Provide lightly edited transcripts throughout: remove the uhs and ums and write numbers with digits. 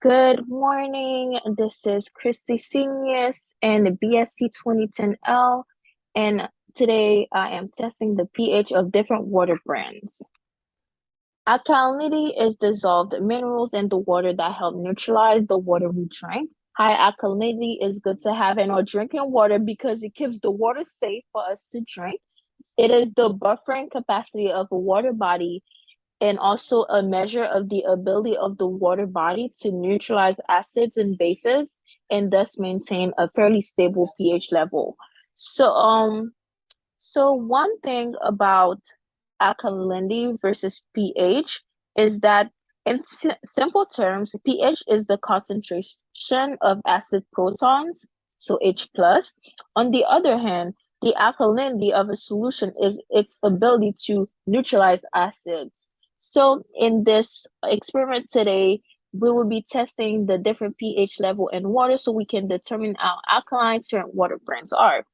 Good morning. This is Christie Cineus and the BSC2010L, and today I am testing the pH of different water brands. Alkalinity is dissolved minerals in the water that help neutralize the water we drink. High alkalinity is good to have in our drinking water because it keeps the water safe for us to drink. It is the buffering capacity of a water body and also a measure of the ability of the water body to neutralize acids and bases and thus maintain a fairly stable pH level. So one thing about alkalinity versus pH is that in simple terms, pH is the concentration of acid protons, so H plus. On the other hand, the alkalinity of a solution is its ability to neutralize acids. So in this experiment today, we will be testing the different pH level in water so we can determine how alkaline certain water brands are.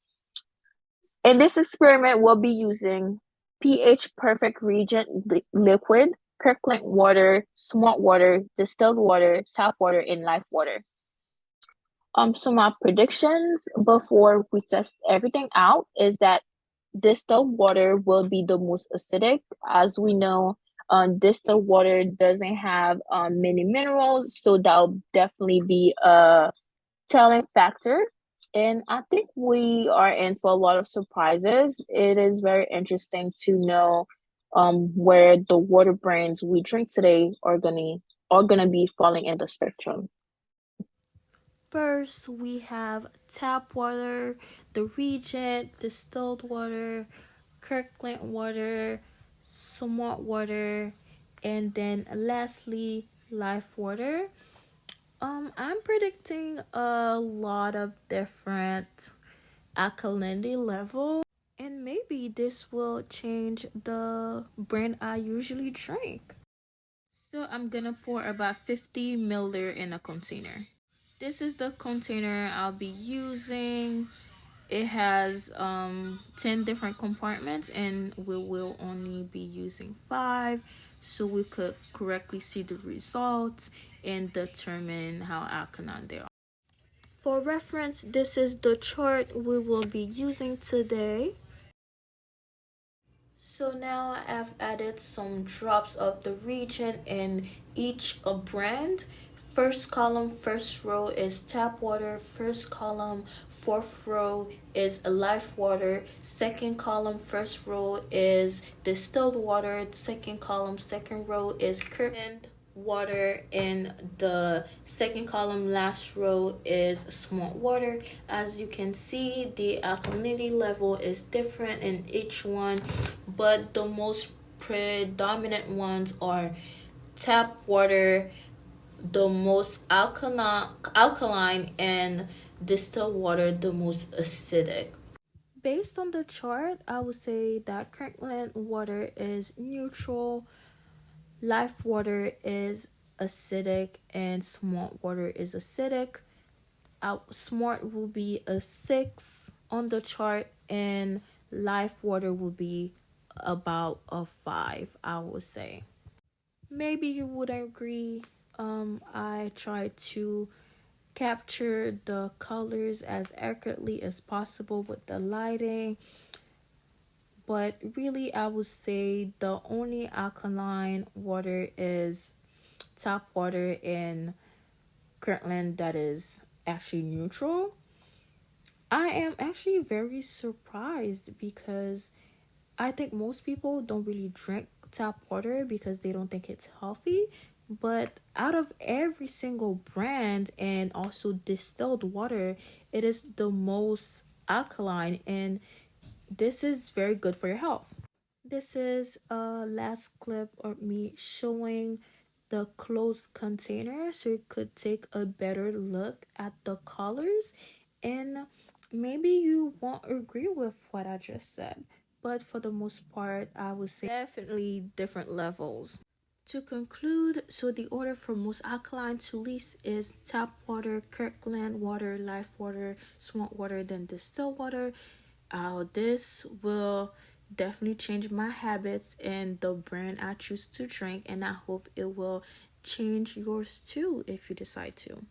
In this experiment, we'll be using pH perfect reagent liquid, Kirkland water, smart water, distilled water, tap water, and life water. So my predictions before we test everything out is that distilled water will be the most acidic. As we know, distilled water doesn't have many minerals, so that'll definitely be a telling factor. And I think we are in for a lot of surprises. It is very interesting to know where the water brands we drink today are gonna be falling in the spectrum. First, we have tap water, the Regent, distilled water, Kirkland water, smart water, and then lastly, life water. I'm predicting a lot of different alkalinity level, and maybe this will change the brand I usually drink. So I'm gonna pour about 50 milliliter in a container. This is the container I'll be using. It has 10 different compartments and we will only be using 5 so we could correctly see the results and determine how alkaline they are. For reference, this is the chart we will be using today. So now I've added some drops of the region in each brand. First column, first row is tap water. First column, fourth row is life water. Second column, first row is distilled water. Second column, second row is Kirkland water. In the second column, last row is smart water. As you can see, the alkalinity level is different in each one, but the most predominant ones are tap water, the most alkaline, and distilled water, the most acidic. Based on the chart, I would say that Kirkland water is neutral, life water is acidic, and smart water is acidic. Smart will be a 6 on the chart, and life water will be about a 5, I would say. Maybe you would agree. I try to capture the colors as accurately as possible with the lighting, but really, I would say the only alkaline water is tap water in Kirtland that is actually neutral. I am actually very surprised because I think most people don't really drink tap water because they don't think it's healthy. But out of every single brand and also distilled water, it is the most alkaline, and this is very good for your health. This is a last clip of me showing the closed container so you could take a better look at the colors, and maybe you won't agree with what I just said, but for the most part I would say definitely different levels. To conclude, so the order from most alkaline to least is tap water, Kirkland water, life water, smart water, then distilled water. This will definitely changed my habits and the brand I choose to drink, and I hope it will change yours too if you decide to.